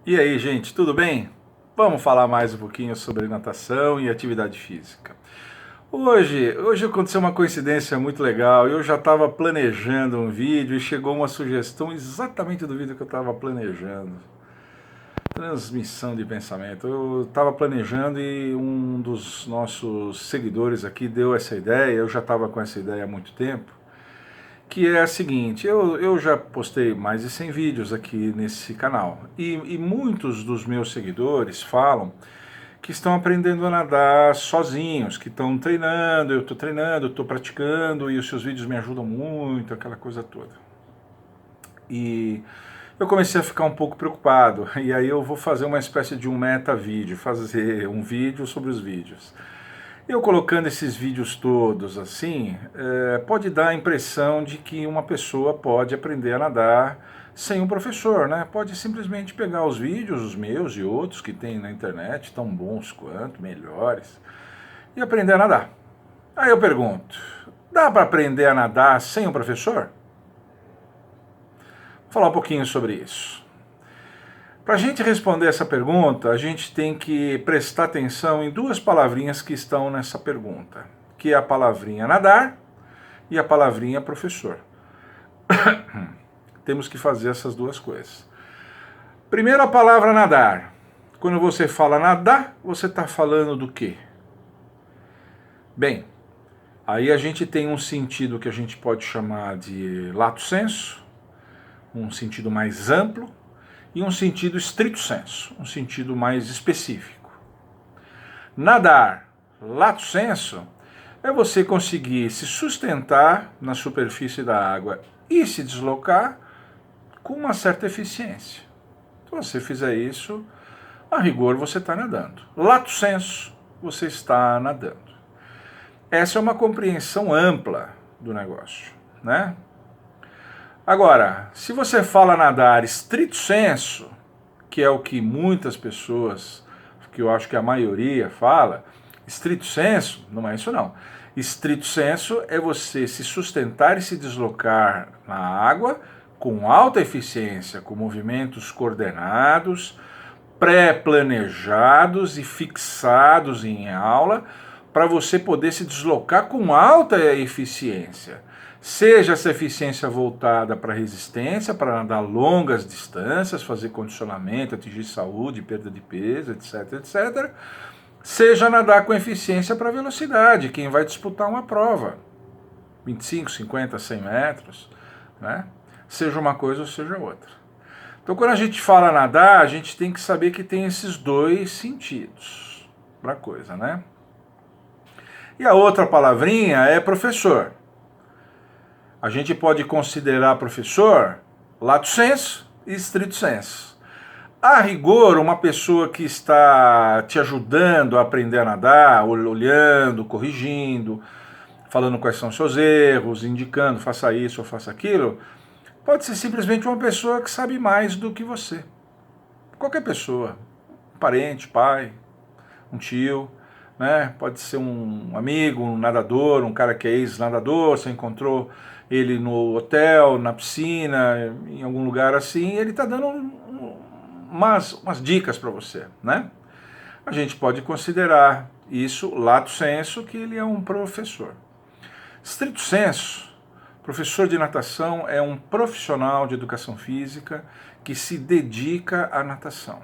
E aí, gente, tudo bem? Vamos falar mais um pouquinho sobre natação e atividade física. Hoje aconteceu uma coincidência muito legal. Eu já estava planejando um vídeo e chegou uma sugestão exatamente do vídeo que eu estava planejando. Transmissão de pensamento. Eu estava planejando e um dos nossos seguidores aqui deu essa ideia. Eu já estava com essa ideia há muito tempo. Que é a seguinte, eu já postei mais de 100 vídeos aqui nesse canal e muitos dos meus seguidores falam que estão aprendendo a nadar sozinhos, que estão treinando, eu estou praticando e os seus vídeos me ajudam muito, aquela coisa toda. E eu comecei a ficar um pouco preocupado e aí eu vou fazer uma espécie de um meta-vídeo, fazer um vídeo sobre os vídeos. Eu colocando esses vídeos todos assim, pode dar a impressão de que uma pessoa pode aprender a nadar sem um professor, né? Pode simplesmente pegar os vídeos, os meus e outros que tem na internet, tão bons quanto, melhores, e aprender a nadar. Aí eu pergunto, dá para aprender a nadar sem um professor? Vou falar um pouquinho sobre isso. Para a gente responder essa pergunta, a gente tem que prestar atenção em duas palavrinhas que estão nessa pergunta, que é a palavrinha nadar e a palavrinha professor. Temos que fazer essas duas coisas. Primeiro, a palavra nadar. Quando você fala nadar, você está falando do quê? Bem, aí a gente tem um sentido que a gente pode chamar de lato sensu, um sentido mais amplo, e um sentido stricto sensu, um sentido mais específico. Nadar, lato sensu, é você conseguir se sustentar na superfície da água e se deslocar com uma certa eficiência. Se você fizer isso, a rigor você está nadando. Lato sensu, você está nadando. Essa é uma compreensão ampla do negócio, né? Agora, se você fala nadar stricto sensu, que é o que muitas pessoas, que eu acho que a maioria fala, stricto sensu, não é isso não. Stricto sensu é você se sustentar e se deslocar na água com alta eficiência, com movimentos coordenados, pré-planejados e fixados em aula, para você poder se deslocar com alta eficiência. Seja essa eficiência voltada para resistência, para nadar longas distâncias, fazer condicionamento, atingir saúde, perda de peso, etc, etc. Seja nadar com eficiência para velocidade, quem vai disputar uma prova, 25, 50, 100 metros, né? Seja uma coisa ou seja outra. Então, quando a gente fala nadar, a gente tem que saber que tem esses dois sentidos para a coisa, né? E a outra palavrinha é professor. A gente pode considerar professor lato sensu e stricto sensu. A rigor, uma pessoa que está te ajudando a aprender a nadar, olhando, corrigindo, falando quais são os seus erros, indicando faça isso ou faça aquilo, pode ser simplesmente uma pessoa que sabe mais do que você. Qualquer pessoa, um parente, pai, um tio, né? Pode ser um amigo, um nadador, um cara que é ex-nadador, você encontrou ele no hotel, na piscina, em algum lugar assim, ele está dando umas dicas para você, né? A gente pode considerar isso lato sensu, que ele é um professor. Stricto sensu, professor de natação é um profissional de educação física que se dedica à natação.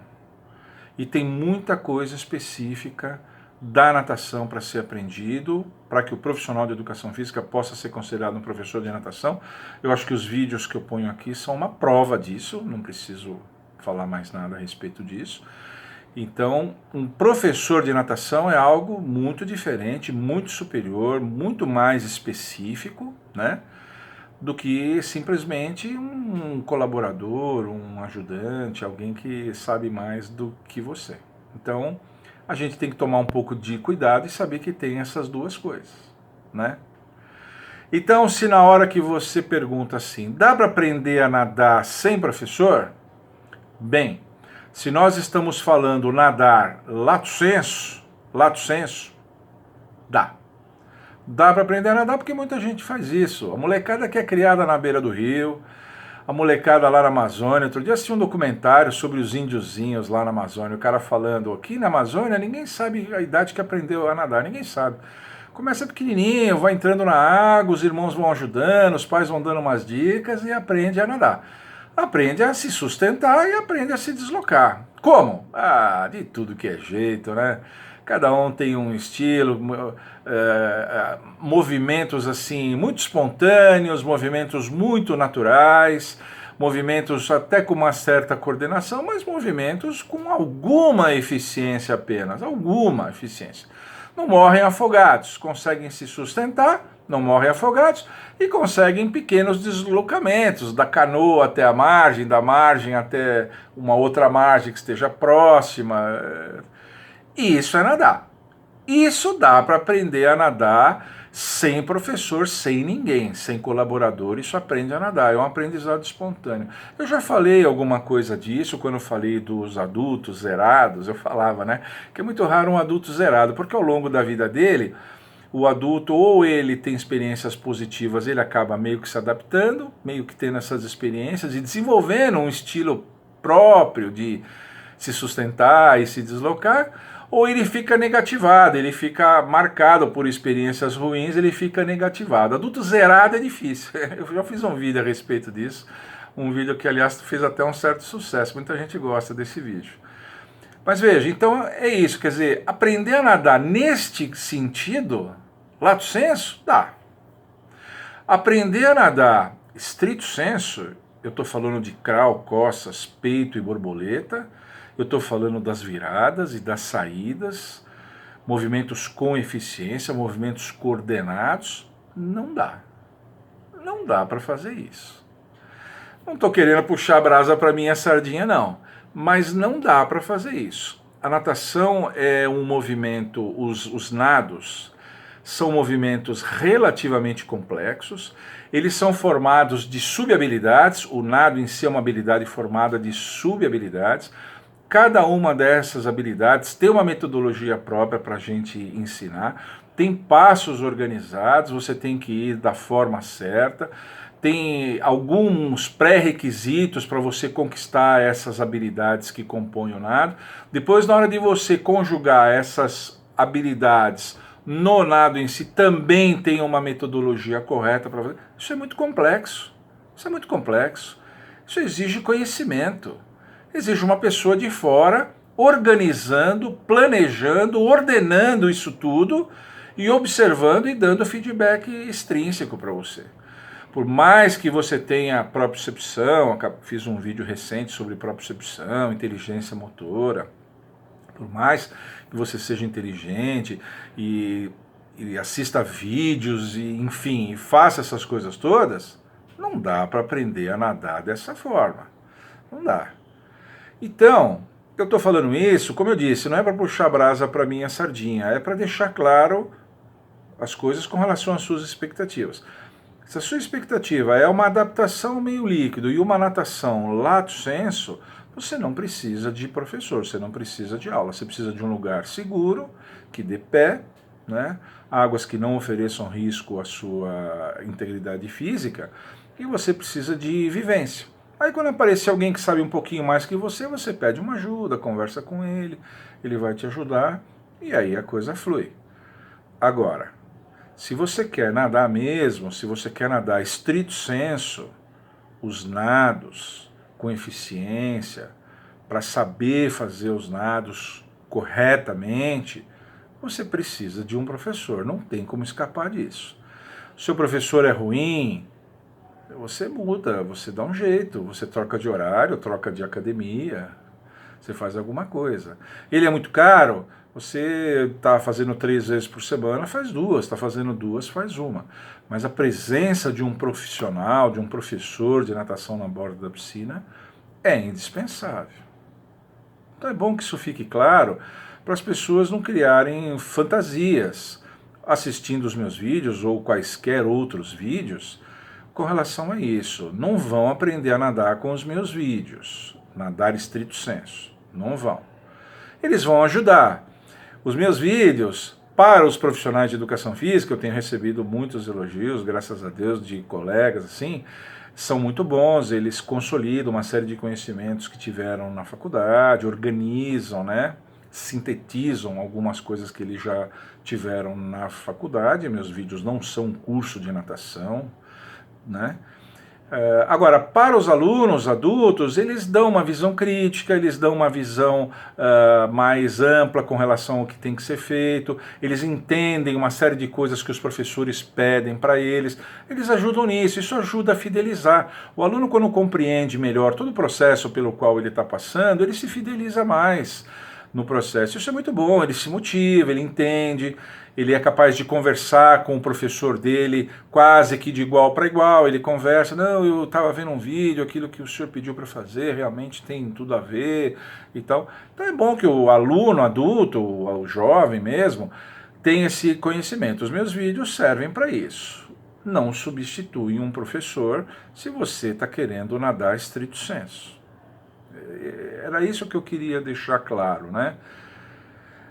E tem muita coisa específica da natação para ser aprendido, para que o profissional de educação física possa ser considerado um professor de natação. Eu acho que os vídeos que eu ponho aqui são uma prova disso, não preciso falar mais nada a respeito disso. Então, um professor de natação é algo muito diferente, muito superior, muito mais específico, né, do que simplesmente um colaborador, um ajudante, alguém que sabe mais do que você. Então, a gente tem que tomar um pouco de cuidado e saber que tem essas duas coisas, né? Então, se na hora que você pergunta assim, dá para aprender a nadar sem professor? Bem, se nós estamos falando nadar lato sensu, dá. Dá para aprender a nadar porque muita gente faz isso. A molecada que é criada na beira do rio, a molecada lá na Amazônia. Outro dia assisti um documentário sobre os índiozinhos lá na Amazônia, o cara falando, aqui na Amazônia ninguém sabe a idade que aprendeu a nadar, ninguém sabe. Começa pequenininho, vai entrando na água, os irmãos vão ajudando, os pais vão dando umas dicas e aprende a nadar. Aprende a se sustentar e aprende a se deslocar. Como? Ah, de tudo que é jeito, né? Cada um tem um estilo, movimentos assim muito espontâneos, movimentos muito naturais, movimentos até com uma certa coordenação, mas movimentos com alguma eficiência apenas, alguma eficiência. Não morrem afogados, conseguem se sustentar, não morrem afogados e conseguem pequenos deslocamentos da canoa até a margem, da margem até uma outra margem que esteja próxima. E isso é nadar. Isso dá para aprender a nadar sem professor, sem ninguém, sem colaborador. Isso aprende a nadar, é um aprendizado espontâneo. Eu já falei alguma coisa disso quando eu falei dos adultos zerados. Eu falava, né, que é muito raro um adulto zerado, porque ao longo da vida dele, o adulto ou ele tem experiências positivas, ele acaba meio que se adaptando, meio que tendo essas experiências e desenvolvendo um estilo próprio de se sustentar e se deslocar, ou ele fica negativado, ele fica marcado por experiências ruins, ele fica negativado. Adulto zerado é difícil. Eu já fiz um vídeo a respeito disso, um vídeo que, aliás, fez até um certo sucesso, muita gente gosta desse vídeo. Mas veja, então é isso, quer dizer, aprender a nadar neste sentido, lato sensu, dá. Aprender a nadar estrito sensu, eu estou falando de crawl, costas, peito e borboleta, eu estou falando das viradas e das saídas, movimentos com eficiência, movimentos coordenados. Não dá. Não dá para fazer isso. Não estou querendo puxar a brasa para minha sardinha, não. Mas não dá para fazer isso. A natação é um movimento, os nados são movimentos relativamente complexos. Eles são formados de subhabilidades. O nado em si é uma habilidade formada de subhabilidades. Cada uma dessas habilidades tem uma metodologia própria para a gente ensinar, tem passos organizados, você tem que ir da forma certa, tem alguns pré-requisitos para você conquistar essas habilidades que compõem o nado. Depois, na hora de você conjugar essas habilidades no nado em si, também tem uma metodologia correta para fazer. Isso é muito complexo, isso é muito complexo, isso exige conhecimento. Exige uma pessoa de fora organizando, planejando, ordenando isso tudo e observando e dando feedback extrínseco para você. Por mais que você tenha propriocepção, fiz um vídeo recente sobre propriocepção, inteligência motora, por mais que você seja inteligente e assista vídeos e enfim, faça essas coisas todas, não dá para aprender a nadar dessa forma. Não dá. Então, eu estou falando isso, como eu disse, não é para puxar a brasa para minha sardinha, é para deixar claro as coisas com relação às suas expectativas. Se a sua expectativa é uma adaptação meio líquido e uma natação lato sensu, você não precisa de professor, você não precisa de aula, você precisa de um lugar seguro, que dê pé, né? Águas que não ofereçam risco à sua integridade física, e você precisa de vivência. Aí quando aparecer alguém que sabe um pouquinho mais que você pede uma ajuda, conversa com ele vai te ajudar e aí a coisa flui. Agora, se você quer nadar mesmo, se você quer nadar estrito sensu, os nados com eficiência, para saber fazer os nados corretamente, você precisa de um professor, não tem como escapar disso. Se o professor é ruim, você muda, você dá um jeito, você troca de horário, troca de academia, você faz alguma coisa. Ele é muito caro, você está fazendo 3 vezes por semana, faz 2, está fazendo 2, faz 1. Mas a presença de um profissional, de um professor de natação na borda da piscina é indispensável. Então é bom que isso fique claro para as pessoas não criarem fantasias assistindo os meus vídeos ou quaisquer outros vídeos com relação a isso. Não vão aprender a nadar com os meus vídeos, nadar estrito sensu, não vão. Eles vão ajudar. Os meus vídeos, para os profissionais de educação física, eu tenho recebido muitos elogios, graças a Deus, de colegas, assim, são muito bons, eles consolidam uma série de conhecimentos que tiveram na faculdade, organizam, né? Sintetizam algumas coisas que eles já tiveram na faculdade. Meus vídeos não são um curso de natação, né? Agora, para os alunos adultos, eles dão uma visão crítica, eles dão uma visão mais ampla com relação ao que tem que ser feito, eles entendem uma série de coisas que os professores pedem para eles, eles ajudam nisso, isso ajuda a fidelizar. O aluno, quando compreende melhor todo o processo pelo qual ele está passando, ele se fideliza mais no processo. Isso é muito bom, ele se motiva, ele entende, ele é capaz de conversar com o professor dele quase que de igual para igual, ele conversa, não, eu estava vendo um vídeo, aquilo que o senhor pediu para fazer realmente tem tudo a ver e tal. Então é bom que o aluno adulto, o jovem mesmo, tenha esse conhecimento. Os meus vídeos servem para isso. Não substituem um professor se você está querendo nadar estrito sensu. Era isso que eu queria deixar claro, né?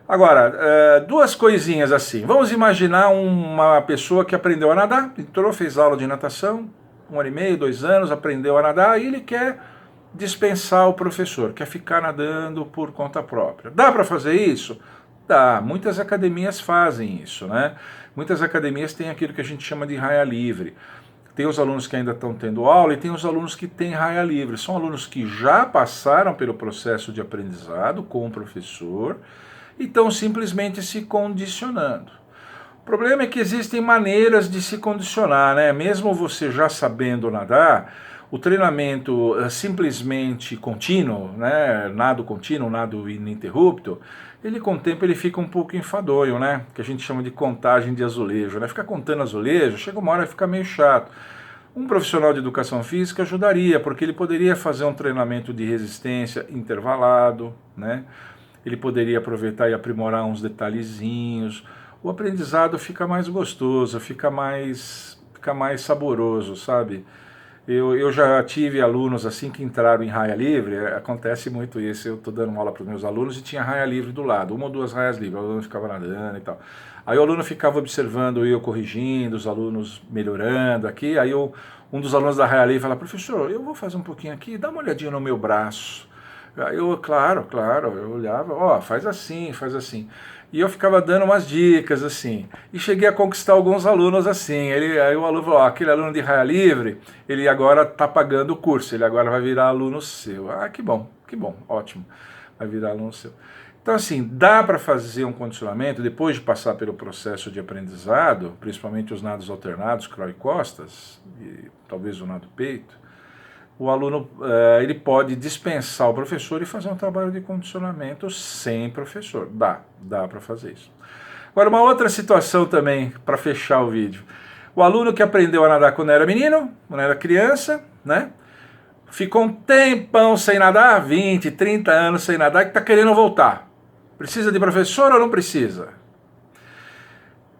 Agora, duas coisinhas assim. Vamos imaginar uma pessoa que aprendeu a nadar, entrou, fez aula de natação, 1 ano e meio, 2 anos, aprendeu a nadar e ele quer dispensar o professor, quer ficar nadando por conta própria. Dá para fazer isso? Dá. Muitas academias fazem isso, né? Muitas academias têm aquilo que a gente chama de raia livre. Tem os alunos que ainda estão tendo aula e tem os alunos que têm raia livre. São alunos que já passaram pelo processo de aprendizado com o professor e estão simplesmente se condicionando. O problema é que existem maneiras de se condicionar, né? Mesmo você já sabendo nadar, o treinamento simplesmente contínuo, né? Nado contínuo, nado ininterrupto, ele com o tempo ele fica um pouco enfadonho, né? Que a gente chama de contagem de azulejo, né? Ficar contando azulejo, chega uma hora e fica meio chato. Um profissional de educação física ajudaria, porque ele poderia fazer um treinamento de resistência intervalado, né? Ele poderia aproveitar e aprimorar uns detalhezinhos. O aprendizado fica mais gostoso, fica mais saboroso, sabe? Eu já tive alunos assim que entraram em raia livre, acontece muito isso, eu estou dando uma aula para os meus alunos e tinha raia livre do lado, 1 ou 2 raias livres, o aluno ficava nadando e tal. Aí o aluno ficava observando eu corrigindo, os alunos melhorando aqui, aí um dos alunos da raia livre fala, professor, eu vou fazer um pouquinho aqui, dá uma olhadinha no meu braço. Aí eu, claro, eu olhava, ó, faz assim, faz assim. E eu ficava dando umas dicas, assim. E cheguei a conquistar alguns alunos assim. Aí o aluno falou, ó, aquele aluno de raia livre, ele agora está pagando o curso, ele agora vai virar aluno seu. Ah, que bom, ótimo, vai virar aluno seu. Então, assim, dá para fazer um condicionamento, depois de passar pelo processo de aprendizado, principalmente os nados alternados, crawl e costas, e talvez o nado peito, o aluno ele pode dispensar o professor e fazer um trabalho de condicionamento sem professor. Dá para fazer isso. Agora, uma outra situação também, para fechar o vídeo. O aluno que aprendeu a nadar quando era menino, quando era criança, né? Ficou um tempão sem nadar, 20, 30 anos sem nadar, que está querendo voltar. Precisa de professor ou não precisa?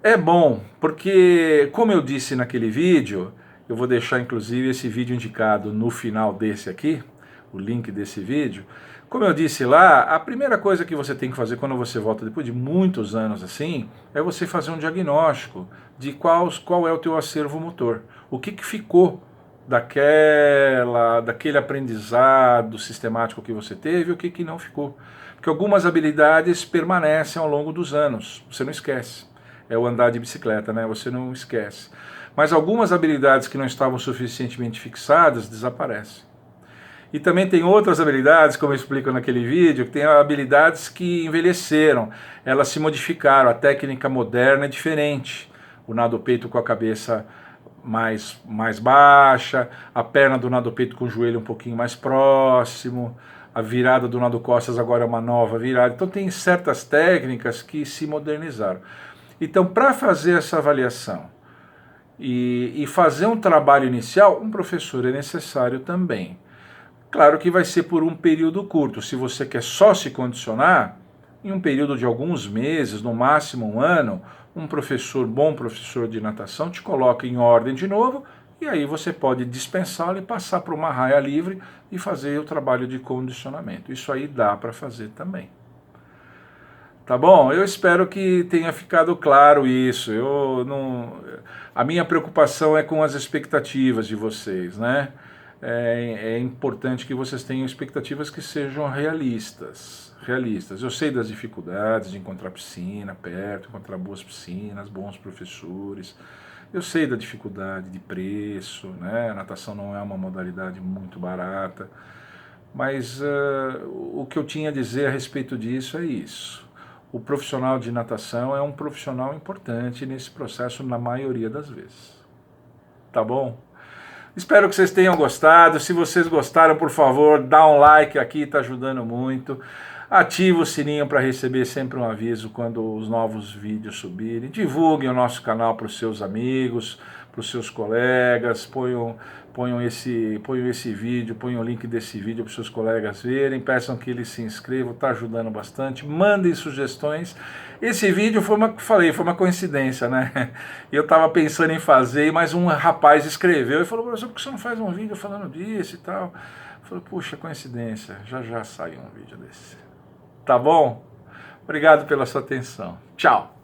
É bom, porque, como eu disse naquele vídeo, eu vou deixar inclusive esse vídeo indicado no final desse aqui, o link desse vídeo. Como eu disse lá, a primeira coisa que você tem que fazer quando você volta depois de muitos anos assim, é você fazer um diagnóstico de qual é o teu acervo motor. O que ficou daquele aprendizado sistemático que você teve e o que não ficou. Porque algumas habilidades permanecem ao longo dos anos, você não esquece. É o andar de bicicleta, né? Você não esquece. Mas algumas habilidades que não estavam suficientemente fixadas desaparecem. E também tem outras habilidades, como eu explico naquele vídeo, que tem habilidades que envelheceram, elas se modificaram, a técnica moderna é diferente. O nado peito com a cabeça mais baixa, a perna do nado peito com o joelho um pouquinho mais próximo, a virada do nado costas agora é uma nova virada. Então tem certas técnicas que se modernizaram. Então, para fazer essa avaliação e fazer um trabalho inicial, um professor é necessário também. Claro que vai ser por um período curto. Se você quer só se condicionar, em um período de alguns meses, no máximo 1 ano, um bom professor de natação te coloca em ordem de novo e aí você pode dispensá-lo e passar para uma raia livre e fazer o trabalho de condicionamento. Isso aí dá para fazer também. Tá bom? Eu espero que tenha ficado claro isso. Eu não, a minha preocupação é com as expectativas de vocês, né? É importante que vocês tenham expectativas que sejam realistas. Realistas. Eu sei das dificuldades de encontrar piscina perto, encontrar boas piscinas, bons professores. Eu sei da dificuldade de preço, né? A natação não é uma modalidade muito barata. Mas o que eu tinha a dizer a respeito disso é isso. O profissional de natação é um profissional importante nesse processo na maioria das vezes. Tá bom? Espero que vocês tenham gostado. Se vocês gostaram, por favor, dá um like aqui, está ajudando muito. Ative o sininho para receber sempre um aviso quando os novos vídeos subirem. Divulguem o nosso canal para os seus amigos, para os seus colegas. Ponham esse vídeo, ponham o link desse vídeo para os seus colegas verem. Peçam que eles se inscrevam, está ajudando bastante. Mandem sugestões. Esse vídeo foi uma coincidência, né? Eu estava pensando em fazer, mas um rapaz escreveu e falou: professor, por que você não faz um vídeo falando disso e tal? Eu falei: puxa, coincidência, já sai um vídeo desse. Tá bom? Obrigado pela sua atenção. Tchau!